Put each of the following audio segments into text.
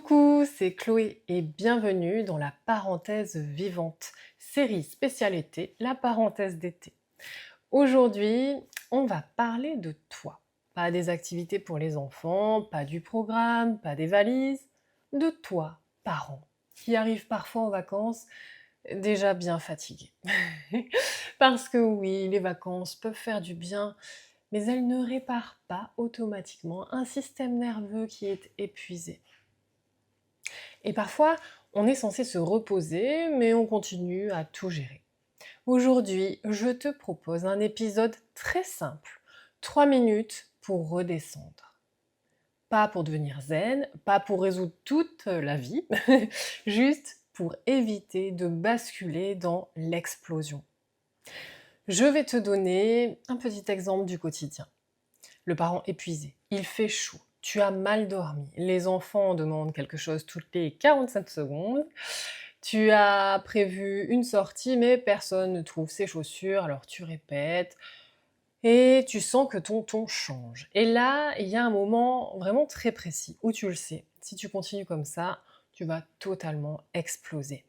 Coucou, c'est Chloé et bienvenue dans la parenthèse vivante, série spéciale été, la parenthèse d'été. Aujourd'hui, on va parler de toi. Pas des activités pour les enfants, pas du programme, pas des valises, de toi, parent, qui arrive parfois en vacances déjà bien fatigué. Parce que oui, les vacances peuvent faire du bien, mais elles ne réparent pas automatiquement un système nerveux qui est épuisé. Et parfois, on est censé se reposer, mais on continue à tout gérer. Aujourd'hui, je te propose un épisode très simple. 3 minutes pour redescendre. Pas pour devenir zen, pas pour résoudre toute la vie, juste pour éviter de basculer dans l'explosion. Je vais te donner un petit exemple du quotidien. Le parent épuisé, il fait chaud, tu as mal dormi, les enfants demandent quelque chose toutes les 45 secondes, tu as prévu une sortie mais personne ne trouve ses chaussures, alors tu répètes et tu sens que ton ton change. Et là, il y a un moment vraiment très précis où tu le sais, si tu continues comme ça, tu vas totalement exploser.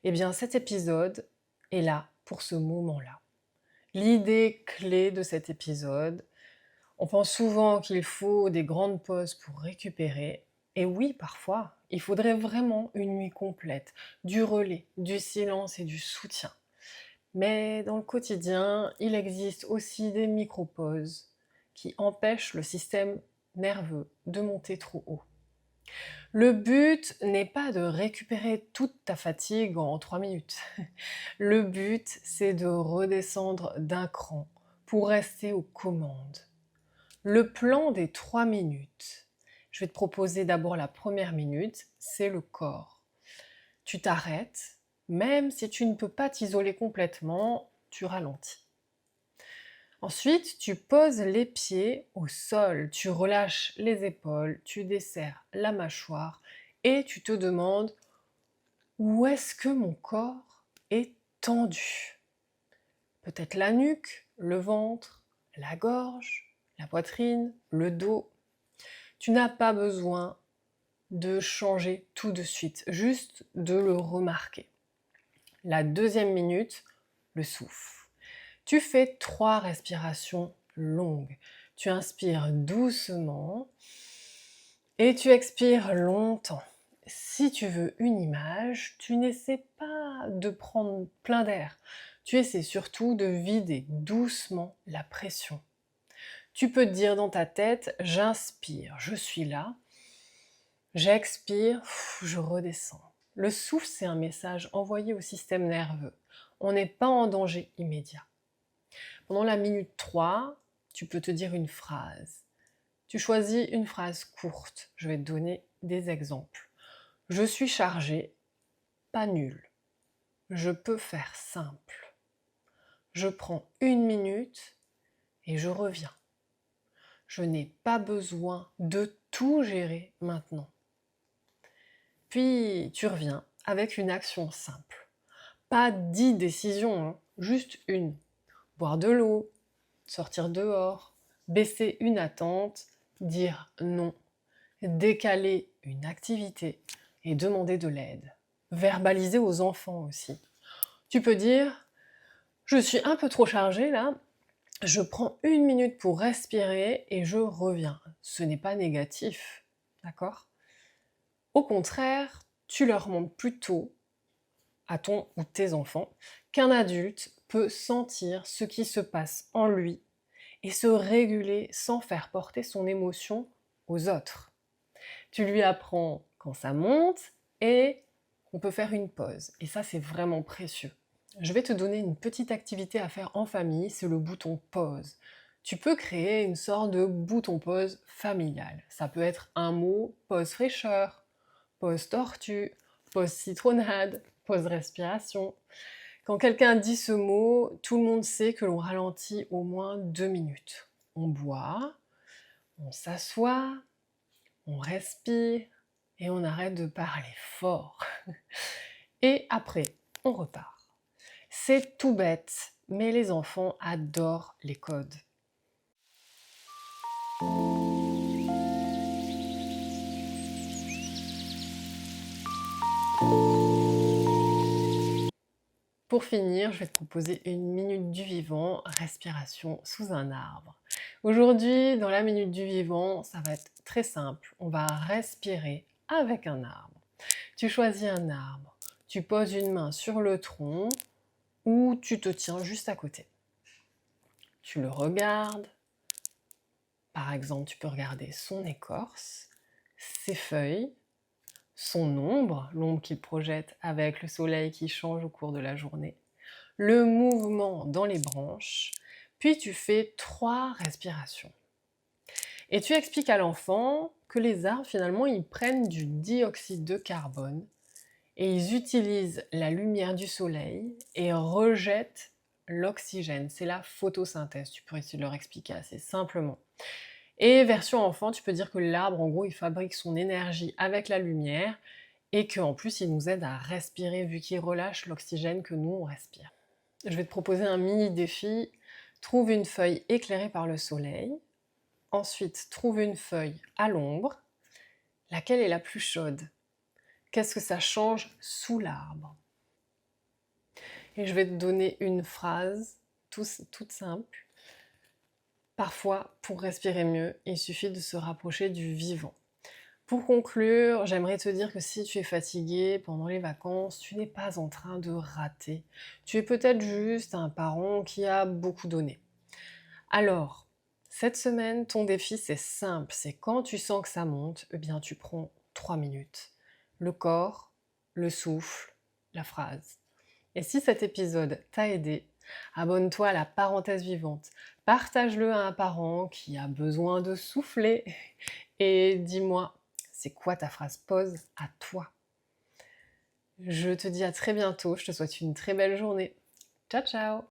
Eh bien cet épisode est là pour ce moment-là. L'idée clé de cet épisode, on pense souvent qu'il faut des grandes pauses pour récupérer. Et oui, parfois, il faudrait vraiment une nuit complète, du relais, du silence et du soutien. Mais dans le quotidien, il existe aussi des micro-pauses qui empêchent le système nerveux de monter trop haut. Le but n'est pas de récupérer toute ta fatigue en 3 minutes. Le but, c'est de redescendre d'un cran pour rester aux commandes. Le plan des 3 minutes. Je vais te proposer d'abord la première minute, c'est le corps. Tu t'arrêtes, même si tu ne peux pas t'isoler complètement, tu ralentis. Ensuite, tu poses les pieds au sol, tu relâches les épaules, tu desserres la mâchoire et tu te demandes où est-ce que mon corps est tendu. Peut-être la nuque, le ventre, la gorge, la poitrine, le dos. Tu n'as pas besoin de changer tout de suite, juste de le remarquer. La deuxième minute, le souffle. Tu fais 3 respirations longues. Tu inspires doucement et tu expires longtemps. Si tu veux une image, tu n'essaies pas de prendre plein d'air. Tu essaies surtout de vider doucement la pression. Tu peux te dire dans ta tête, j'inspire, je suis là. J'expire, je redescends. Le souffle, c'est un message envoyé au système nerveux. On n'est pas en danger immédiat. Pendant la minute 3, tu peux te dire une phrase. Tu choisis une phrase courte. Je vais te donner des exemples. Je suis chargé, pas nul. Je peux faire simple. Je prends une minute et je reviens. Je n'ai pas besoin de tout gérer maintenant. Puis tu reviens avec une action simple. Pas 10 décisions, hein, juste une. Boire de l'eau, sortir dehors, baisser une attente, dire non, décaler une activité et demander de l'aide. Verbaliser aux enfants aussi. Tu peux dire « Je suis un peu trop chargée là, je prends une minute pour respirer et je reviens. » Ce n'est pas négatif, d'accord ? Au contraire, tu leur montres plutôt à ton ou tes enfants qu'un adulte peut sentir ce qui se passe en lui et se réguler sans faire porter son émotion aux autres. Tu lui apprends quand ça monte et qu'on peut faire une pause. Et ça, c'est vraiment précieux. Je vais te donner une petite activité à faire en famille, c'est le bouton pause. Tu peux créer une sorte de bouton pause familial. Ça peut être un mot, pause fraîcheur, pause tortue, pause citronnade, pause respiration. Quand quelqu'un dit ce mot, tout le monde sait que l'on ralentit au moins 2 minutes. On boit, on s'assoit, on respire et on arrête de parler fort. Et après, on repart. C'est tout bête, mais les enfants adorent les codes. Pour finir, je vais te proposer une minute du vivant, respiration sous un arbre. Aujourd'hui, dans la minute du vivant, ça va être très simple. On va respirer avec un arbre. Tu choisis un arbre, tu poses une main sur le tronc ou tu te tiens juste à côté. Tu le regardes. Par exemple, tu peux regarder son écorce, ses feuilles, son ombre, l'ombre qu'il projette avec le soleil qui change au cours de la journée, le mouvement dans les branches, puis tu fais 3 respirations. Et tu expliques à l'enfant que les arbres, finalement, ils prennent du dioxyde de carbone et ils utilisent la lumière du soleil et rejettent l'oxygène. C'est la photosynthèse, tu peux essayer de leur expliquer assez simplement. Et version enfant, tu peux dire que l'arbre, en gros, il fabrique son énergie avec la lumière et qu'en plus, il nous aide à respirer vu qu'il relâche l'oxygène que nous, on respire. Je vais te proposer un mini défi. Trouve une feuille éclairée par le soleil. Ensuite, trouve une feuille à l'ombre. Laquelle est la plus chaude? Qu'est-ce que ça change sous l'arbre? Et je vais te donner une phrase toute simple. Parfois, pour respirer mieux, il suffit de se rapprocher du vivant. Pour conclure, j'aimerais te dire que si tu es fatigué pendant les vacances, tu n'es pas en train de rater. Tu es peut-être juste un parent qui a beaucoup donné. Alors, cette semaine, ton défi, c'est simple. C'est quand tu sens que ça monte, eh bien, tu prends 3 minutes. Le corps, le souffle, la phrase. Et si cet épisode t'a aidé, abonne-toi à la parenthèse vivante. Partage-le à un parent qui a besoin de souffler. Et dis-moi, c'est quoi ta phrase pause à toi? Je te dis à très bientôt. Je te souhaite une très belle journée. Ciao, ciao!